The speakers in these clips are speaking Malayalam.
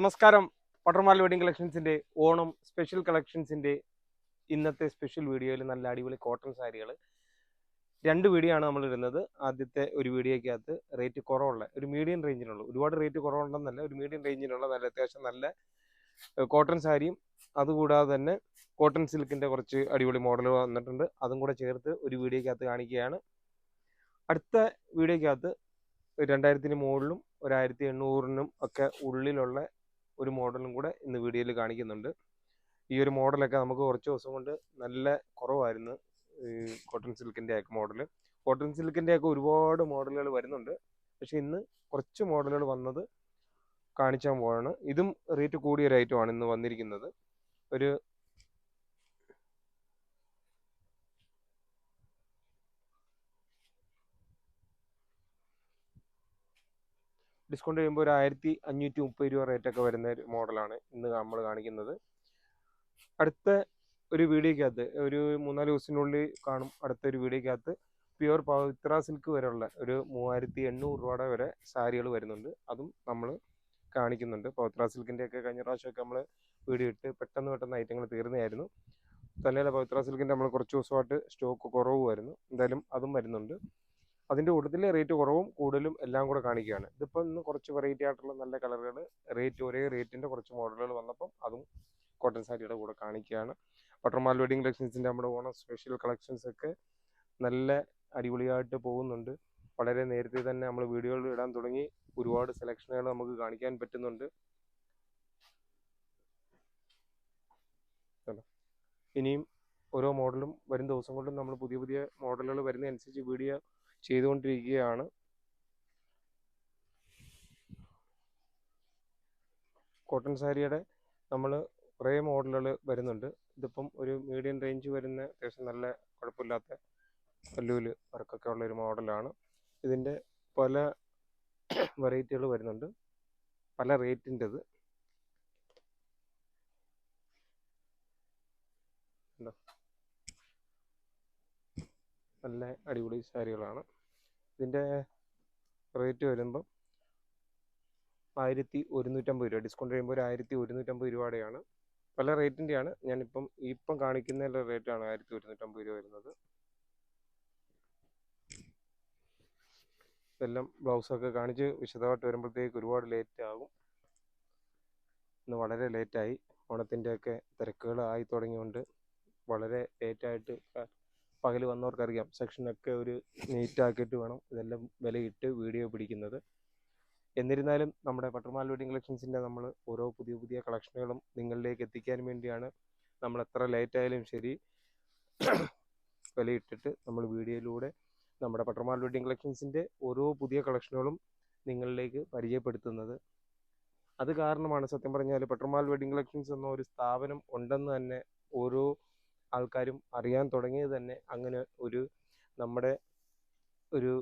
നമസ്കാരം. പട്ടർമാൽ വെഡിങ് കളക്ഷൻസിൻ്റെ ഓണം സ്പെഷ്യൽ കളക്ഷൻസിൻ്റെ ഇന്നത്തെ സ്പെഷ്യൽ വീഡിയോയിൽ നല്ല അടിപൊളി കോട്ടൺ സാരികൾ രണ്ട് വീഡിയോ ആണ് നമ്മൾ ഇടുന്നത്. ആദ്യത്തെ ഒരു വീഡിയോയ്ക്കകത്ത് റേറ്റ് കുറവുള്ള ഒരു മീഡിയം റേഞ്ചിലുള്ള, ഒരുപാട് റേറ്റ് കുറവുണ്ടെന്നല്ല, ഒരു മീഡിയം റേഞ്ചിലുള്ള നല്ല അത്യാവശ്യം നല്ല കോട്ടൺ സാരിയും അതുകൂടാതെ തന്നെ കോട്ടൺ സിൽക്കിൻ്റെ കുറച്ച് അടിപൊളി മോഡലുകൾ വന്നിട്ടുണ്ട്. അതും കൂടെ ചേർത്ത് ഒരു വീഡിയോയ്ക്കകത്ത് കാണിക്കുകയാണ്. അടുത്ത വീഡിയോയ്ക്കകത്ത് 2000-ന് മുകളിലും 1800-നും ഒക്കെ ഉള്ളിലുള്ള ഒരു മോഡലും കൂടെ ഇന്ന് വീഡിയോയിൽ കാണിക്കുന്നുണ്ട്. ഈ ഒരു മോഡലൊക്കെ നമുക്ക് കുറച്ച് ദിവസം കൊണ്ട് നല്ല കുറവായിരുന്നു. കോട്ടൺ സിൽക്കിൻ്റെ ഒക്കെ മോഡൽ, കോട്ടൺ സിൽക്കിൻ്റെ ഒക്കെ ഒരുപാട് മോഡലുകൾ വരുന്നുണ്ട്. പക്ഷെ ഇന്ന് കുറച്ച് മോഡലുകൾ വന്നത് കാണിച്ചാൽ പോവാണ്. ഇതും റേറ്റ് കൂടിയ ഒരു ഐറ്റമാണ് ഇന്ന് വന്നിരിക്കുന്നത്. ഒരു ഡിസ്കൗണ്ട് ചെയ്യുമ്പോൾ ഒരു 1530 രൂപ റേറ്റൊക്കെ വരുന്ന ഒരു മോഡലാണ് ഇന്ന് നമ്മൾ കാണിക്കുന്നത്. അടുത്ത ഒരു വീഡിയോയ്ക്കകത്ത് ഒരു 3-4 ദിവസത്തിനുള്ളിൽ കാണും. അടുത്തൊരു വീഡിയോയ്ക്കകത്ത് പ്യുവർ പവിത്ര സിൽക്ക് വരെയുള്ള ഒരു 3800 രൂപയുടെ വരെ സാരികൾ വരുന്നുണ്ട്. അതും നമ്മൾ കാണിക്കുന്നുണ്ട്. പവിത്ര സിൽക്കിൻ്റെ ഒക്കെ കഴിഞ്ഞ പ്രാവശ്യമൊക്കെ നമ്മൾ വീഡിയോ ഇട്ട് പെട്ടെന്ന് ഐറ്റങ്ങൾ തീർന്നതായിരുന്നു. തന്നെയല്ല, പവിത്ര സിൽക്കിൻ്റെ നമ്മൾ കുറച്ച് ദിവസമായിട്ട് സ്റ്റോക്ക് കുറവുമായിരുന്നു. എന്തായാലും അതും വരുന്നുണ്ട്. അതിൻ്റെ കൂട്ടത്തിൽ റേറ്റ് കുറവും കൂടുതലും എല്ലാം കൂടെ കാണിക്കുകയാണ്. ഇതിപ്പോൾ ഇന്ന് കുറച്ച് വെറൈറ്റി ആയിട്ടുള്ള നല്ല കളറുകൾ, ഒരേ റേറ്റിൻ്റെ കുറച്ച് മോഡലുകൾ വന്നപ്പം അതും കോട്ടൺ സാരിയുടെ കൂടെ കാണിക്കുകയാണ്. പട്ടർമാൽ വെഡിങ് കളക്ഷൻസിൻ്റെ നമ്മുടെ ഓണം സ്പെഷ്യൽ കളക്ഷൻസ് ഒക്കെ നല്ല അടിപൊളിയായിട്ട് പോകുന്നുണ്ട്. വളരെ നേരത്തെ തന്നെ നമ്മൾ വീഡിയോകൾ ഇടാൻ തുടങ്ങി. ഒരുപാട് സെലക്ഷനുകൾ നമുക്ക് കാണിക്കാൻ പറ്റുന്നുണ്ട്. ഇനിയും ഓരോ മോഡലും വരും ദിവസം കൊണ്ടും നമ്മൾ പുതിയ മോഡലുകൾ വരുന്നതനുസരിച്ച് വീഡിയോ ചെയ്തുകൊണ്ടിരിക്കുകയാണ്. കോട്ടൺ സാരിയുടെ നമ്മൾ കുറേ മോഡലുകൾ വരുന്നുണ്ട്. ഇതിപ്പം ഒരു മീഡിയം റേഞ്ച് വരുന്ന അത്യാവശ്യം നല്ല കുഴപ്പമില്ലാത്ത പല്ലുവിൽ വർക്കൊക്കെ ഉള്ളൊരു മോഡലാണ്. ഇതിൻ്റെ പല വെറൈറ്റികൾ വരുന്നുണ്ട്, പല റേറ്റിൻ്റെത്. നല്ല അടിപൊളി സാരികളാണ്. ഇതിൻ്റെ റേറ്റ് വരുമ്പം 1150 രൂപ. ഡിസ്കൗണ്ട് കഴിയുമ്പോൾ ഒരു 1150 രൂപയുടെയാണ്. പല റേറ്റിൻ്റെയാണ്. ഇപ്പം കാണിക്കുന്ന റേറ്റാണ് 1150 രൂപ വരുന്നത്. ഇതെല്ലാം ബ്ലൗസൊക്കെ കാണിച്ച് വിശദമായിട്ട് വരുമ്പോഴത്തേക്ക് ഒരുപാട് ലേറ്റ് ആകും. ഇന്ന് വളരെ ലേറ്റായി. ഓണത്തിൻ്റെയൊക്കെ തിരക്കുകൾ ആയി തുടങ്ങിയുകൊണ്ട് വളരെ ലേറ്റായിട്ട് പകൽ വന്നവർക്കറിയാം. സെക്ഷനൊക്കെ ഒരു നീറ്റാക്കിയിട്ട് വേണം ഇതെല്ലാം വിലയിട്ട് വീഡിയോ പിടിക്കുന്നത്. എന്നിരുന്നാലും നമ്മുടെ പട്ടർമാൽ വെഡിങ് കളക്ഷൻസിൻ്റെ നമ്മൾ ഓരോ പുതിയ കളക്ഷനുകളും നിങ്ങളിലേക്ക് എത്തിക്കാൻ വേണ്ടിയാണ് നമ്മൾ എത്ര ലേറ്റായാലും ശരി വിലയിട്ടിട്ട് നമ്മൾ വീഡിയോയിലൂടെ നമ്മുടെ പട്ടർമാൽ വെഡിങ് കളക്ഷൻസിൻ്റെ ഓരോ പുതിയ കളക്ഷനുകളും നിങ്ങളിലേക്ക് പരിചയപ്പെടുത്തുന്നത്. അത് കാരണമാണ് സത്യം പറഞ്ഞാൽ പട്ടർമാൽ വെഡിങ് കളക്ഷൻസ് എന്ന ഒരു സ്ഥാപനം ഉണ്ടെന്ന് തന്നെ ഓരോ ആൾക്കാരും അറിയാൻ തുടങ്ങിയത് തന്നെ അങ്ങനെ നമ്മുടെ ഒരു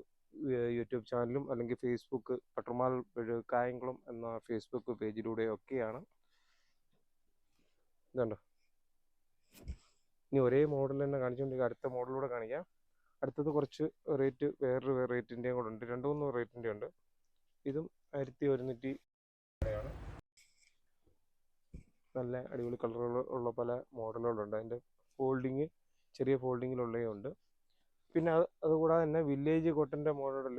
യൂട്യൂബ് ചാനലും അല്ലെങ്കിൽ ഫേസ്ബുക്ക് പട്ടർമാൽ കായംകുളം എന്ന ഫേസ്ബുക്ക് പേജിലൂടെ ഒക്കെയാണ്. ഇതുണ്ടോ, ഇനി ഒരേ മോഡൽ തന്നെ കാണിച്ചുകൊണ്ടിരിക്കുക. അടുത്ത മോഡലൂടെ കാണിക്കാം. അടുത്തത് കുറച്ച് റേറ്റ് വേറൊരു റേറ്റിൻ്റെയും കൂടെ ഉണ്ട്, 2-3 റേറ്റിൻ്റെ ഉണ്ട്. ഇതും 1100 ആണ്. നല്ല അടിപൊളി കളറുകൾ ഉള്ള പല മോഡലുകളുണ്ട്. അതിൻ്റെ ചെറിയ ഫോൾഡിങ്ങിലുള്ളതുണ്ട്. പിന്നെ അതുകൂടാതെ തന്നെ വില്ലേജ് കോട്ടൻ്റെ മോഡലിൽ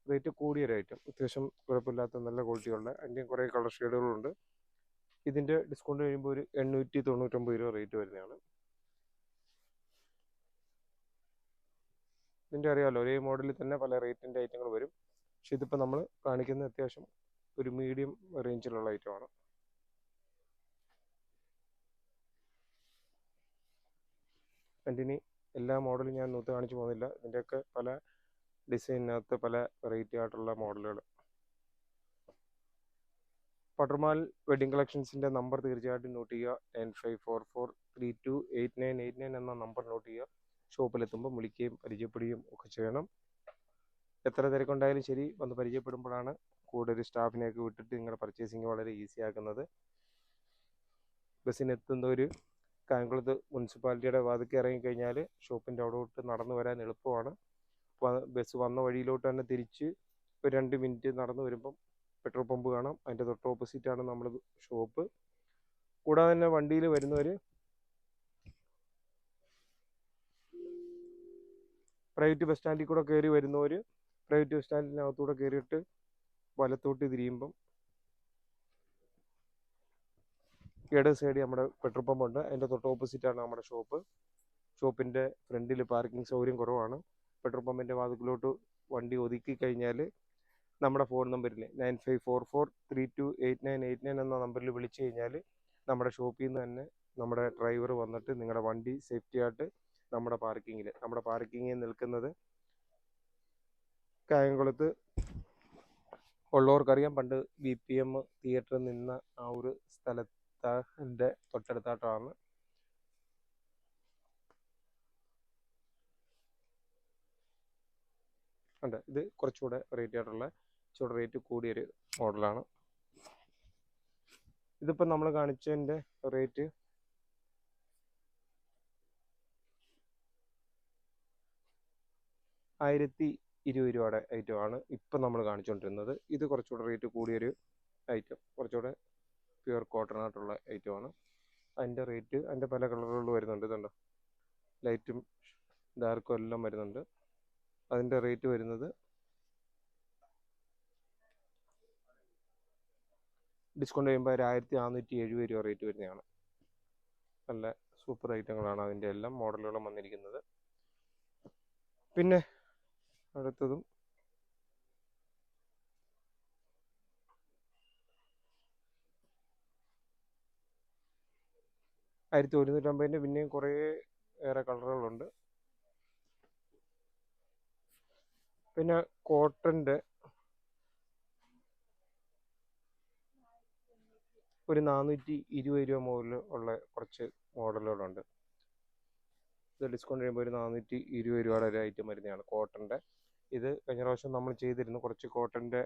റേറ്റ് കൂടിയൊരു ഐറ്റം, അത്യാവശ്യം കുഴപ്പമില്ലാത്ത നല്ല ക്വാളിറ്റിയുള്ള, അതിൻ്റെയും കുറേ കളർ ഷെയ്ഡുകളുണ്ട്. ഇതിൻ്റെ ഡിസ്കൗണ്ട് കഴിയുമ്പോൾ ഒരു 899 രൂപ റേറ്റ് വരുന്നതാണ്. ഇതിൻ്റെ അറിയാമല്ലോ, ഒരേ മോഡലിൽ തന്നെ പല റേറ്റിൻ്റെ ഐറ്റങ്ങൾ വരും. പക്ഷെ ഇതിപ്പോൾ നമ്മൾ കാണിക്കുന്ന അത്യാവശ്യം ഒരു മീഡിയം റേഞ്ചിലുള്ള ഐറ്റമാണ്. കണ്ടിന്യൂ എല്ലാ മോഡലും ഞാൻ നൂത്ത് കാണിച്ചു പോകുന്നില്ല. ഇതിൻ്റെയൊക്കെ പല ഡിസൈനിനകത്ത് പല വെറൈറ്റി ആയിട്ടുള്ള മോഡലുകൾ. പട്ടർമാൽ വെഡിങ് കളക്ഷൻസിൻ്റെ നമ്പർ തീർച്ചയായിട്ടും നോട്ട് ചെയ്യുക. 9544328989 എന്ന നമ്പർ നോട്ട് ചെയ്യുക. ഷോപ്പിലെത്തുമ്പോൾ വിളിക്കുകയും പരിചയപ്പെടുകയും ഒക്കെ ചെയ്യണം. എത്ര തിരക്കുണ്ടായാലും ശരി, വന്ന് പരിചയപ്പെടുമ്പോഴാണ് കൂടുതൽ സ്റ്റാഫിനെയൊക്കെ വിട്ടിട്ട് നിങ്ങളുടെ പർച്ചേസിങ് വളരെ ഈസി ആക്കുന്നത്. ബസ്സിനെത്തുന്നവർ കായംകുളത്ത് മുനിസിപ്പാലിറ്റിയുടെ വാതിൽക്ക് ഇറങ്ങിക്കഴിഞ്ഞാൽ ഷോപ്പിൻ്റെ അവിടോട്ട് നടന്നു വരാൻ എളുപ്പമാണ്. ബസ് വന്ന വഴിയിലോട്ട് തന്നെ തിരിച്ച് ഒരു 2 മിനിറ്റ് നടന്നു വരുമ്പം പെട്രോൾ പമ്പ് കാണാം. അതിൻ്റെ തൊട്ട് ഓപ്പോസിറ്റാണ് നമ്മുടെ ഷോപ്പ്. കൂടാതെ തന്നെ വണ്ടിയിൽ വരുന്നവർ പ്രൈവറ്റ് ബസ് സ്റ്റാൻഡിൽ കൂടെ കയറി വരുന്നവർ പ്രൈവറ്റ് ബസ് സ്റ്റാൻഡിനകത്തൂടെ കയറിയിട്ട് വലത്തോട്ട് തിരിയുമ്പം ഇടത് സൈഡിൽ നമ്മുടെ പെട്രോൾ പമ്പ് ഉണ്ട്. അതിൻ്റെ തൊട്ട് ഓപ്പോസിറ്റാണ് നമ്മുടെ ഷോപ്പ്. ഷോപ്പിൻ്റെ ഫ്രണ്ടിൽ പാർക്കിംഗ് സൗകര്യം കുറവാണ്. പെട്രോൾ പമ്പിൻ്റെ വാതിക്കലോട്ട് വണ്ടി ഒതുക്കി കഴിഞ്ഞാൽ നമ്മുടെ ഫോൺ നമ്പറിൽ 9544328989 എന്ന നമ്പറിൽ വിളിച്ചു കഴിഞ്ഞാൽ നമ്മുടെ ഷോപ്പിൽ നിന്ന് തന്നെ നമ്മുടെ ഡ്രൈവർ വന്നിട്ട് നിങ്ങളുടെ വണ്ടി സേഫ്റ്റി ആയിട്ട് നമ്മുടെ പാർക്കിങ്ങിൽ നിൽക്കുന്നത് കായംകുളത്ത് ഉള്ളവർക്കറിയാം. പണ്ട് BPM തിയേറ്റർ നിന്ന ആ ഒരു സ്ഥലത്തിൻ്റെ തൊട്ടടുത്തായിട്ടാണ്. ഉണ്ട്. ഇത് കുറച്ചുകൂടെ റേറ്റ് കൂടിയൊരു മോഡലാണ്. ഇതിപ്പോൾ നമ്മൾ കാണിച്ചതിൻ്റെ റേറ്റ് 1020 രൂപയുടെ ഐറ്റമാണ് ഇപ്പം നമ്മൾ കാണിച്ചുകൊണ്ടിരുന്നത്. ഇത് കുറച്ചുകൂടെ റേറ്റ് കൂടിയൊരു ഐറ്റം, കുറച്ചുകൂടെ പ്യുവർ കോട്ടൺ ആയിട്ടുള്ള ഐറ്റമാണ്. അതിൻ്റെ പല കളറുകളിൽ വരുന്നുണ്ട്. ഇതുണ്ട്, ലൈറ്റും ഡാർക്കും എല്ലാം വരുന്നുണ്ട്. അതിൻ്റെ റേറ്റ് വരുന്നത് ഡിസ്കൗണ്ട് ചെയ്യുമ്പോൾ 1470 രൂപ റേറ്റ് വരുന്നതാണ്. നല്ല സൂപ്പർ ഐറ്റങ്ങളാണ് അതിൻ്റെ എല്ലാം മോഡലുകളും വന്നിരിക്കുന്നത്. പിന്നെ അടുത്തതും 1150 പിന്നെയും കുറേ ഏറെ കളറുകളുണ്ട്. പിന്നെ കോട്ടൻ്റെ ഒരു 420 രൂപ മുതൽ ഉള്ള കുറച്ച് മോഡലുകളുണ്ട്. ഇത് ഡിസ്കൗണ്ട് ചെയ്യുമ്പോൾ ഒരു 420 രൂപയുടെ ഒരു ഐറ്റം വരുന്നതാണ് കോട്ടൻ്റെ. ഇത് കഴിഞ്ഞ പ്രാവശ്യം നമ്മൾ ചെയ്തിരുന്നു. കുറച്ച് കോട്ടൻ്റെ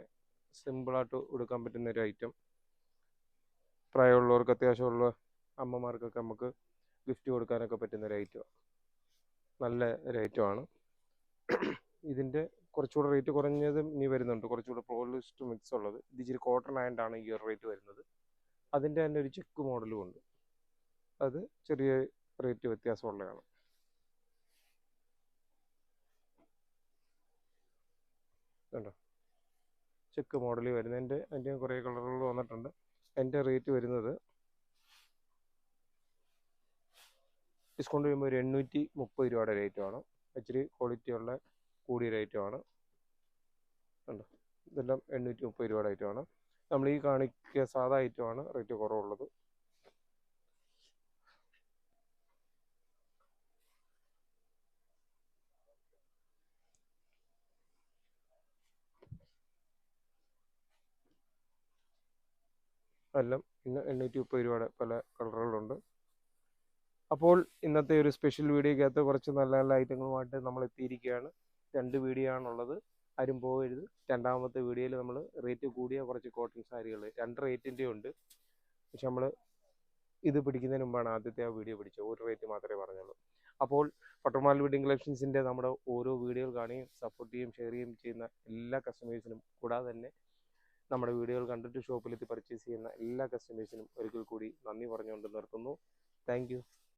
സിമ്പിളായിട്ട് കൊടുക്കാൻ പറ്റുന്ന ഒരു ഐറ്റം. പ്രായമുള്ളവർക്ക്, അത്യാവശ്യമുള്ള അമ്മമാർക്കൊക്കെ നമുക്ക് ഗിഫ്റ്റ് കൊടുക്കാനൊക്കെ പറ്റുന്ന ഒരു ഐറ്റം, നല്ല ഒരു ഐറ്റമാണ്. ഇതിൻ്റെ കുറച്ചുകൂടെ റേറ്റ് കുറഞ്ഞതും ഇനി വരുന്നുണ്ട്, കുറച്ചുകൂടെ പോളിസ്റ്റർ മിക്സ് ഉള്ളത്. ഇത് ഇച്ചിരി കോട്ടൺ ആയതുകൊണ്ടാണ് ഈ ഒരു റേറ്റ് വരുന്നത്. അതിൻ്റെ തന്നെ ഒരു ചെക്ക് മോഡലും ഉണ്ട്, അത് ചെറിയ റേറ്റ് വ്യത്യാസമുള്ളതാണ്. കണ്ടോ, ചെക്ക് മോഡലിൽ വരുന്നതിൻ്റെ അതിൻ്റെ കുറേ കളറുകൾ വന്നിട്ടുണ്ട്. അതിൻ്റെ റേറ്റ് വരുന്നത് ഡിസ്കൗണ്ട് ചെയ്യുമ്പോൾ ഒരു 830 രൂപയുടെ റേറ്റുമാണ്. ഇച്ചിരി ക്വാളിറ്റിയുള്ള കൂടിയ റേറ്റുമാണ്. കണ്ടോ, ഇതെല്ലാം 830 രൂപയുടെ ഐറ്റമാണ്. നമ്മൾ ഈ കാണിക്കുക സാധാ ഐറ്റമാണ് റേറ്റ് കുറവുള്ളത്. എല്ലാം ഇന്ന് 830 രൂപയുടെ പല കളറുകളുണ്ട്. അപ്പോൾ ഇന്നത്തെ ഒരു സ്പെഷ്യൽ വീഡിയോക്കകത്ത് കുറച്ച് നല്ല നല്ല ഐറ്റങ്ങളുമായിട്ട് നമ്മൾ എത്തിയിരിക്കുകയാണ്. 2 വീഡിയോ ആണുള്ളത്, ആരും പോകരുത്. രണ്ടാമത്തെ വീഡിയോയിൽ നമ്മൾ റേറ്റ് കൂടിയ കുറച്ച് കോട്ടൺ സാരികൾ 2 റേറ്റിൻ്റെ ഉണ്ട്. പക്ഷെ നമ്മൾ ഇത് പിടിക്കുന്നതിന് മുമ്പാണ് ആദ്യത്തെ ആ വീഡിയോ പിടിച്ചത്. ഒരു റേറ്റ് മാത്രമേ പറഞ്ഞുള്ളൂ. അപ്പോൾ പട്ടർമാൽ വെഡിങ് കളക്ഷൻസിൻ്റെ നമ്മുടെ ഓരോ വീഡിയോകൾ കാണുകയും സപ്പോർട്ട് ചെയ്യുകയും ഷെയർ ചെയ്യുകയും ചെയ്യുന്ന എല്ലാ കസ്റ്റമേഴ്സിനും, കൂടാതെ തന്നെ നമ്മുടെ വീഡിയോകൾ കണ്ടിട്ട് ഷോപ്പിലെത്തി പർച്ചേസ് ചെയ്യുന്ന എല്ലാ കസ്റ്റമേഴ്സിനും ഒരിക്കൽ കൂടി നന്ദി പറഞ്ഞുകൊണ്ട് നിർത്തുന്നു. Thank you.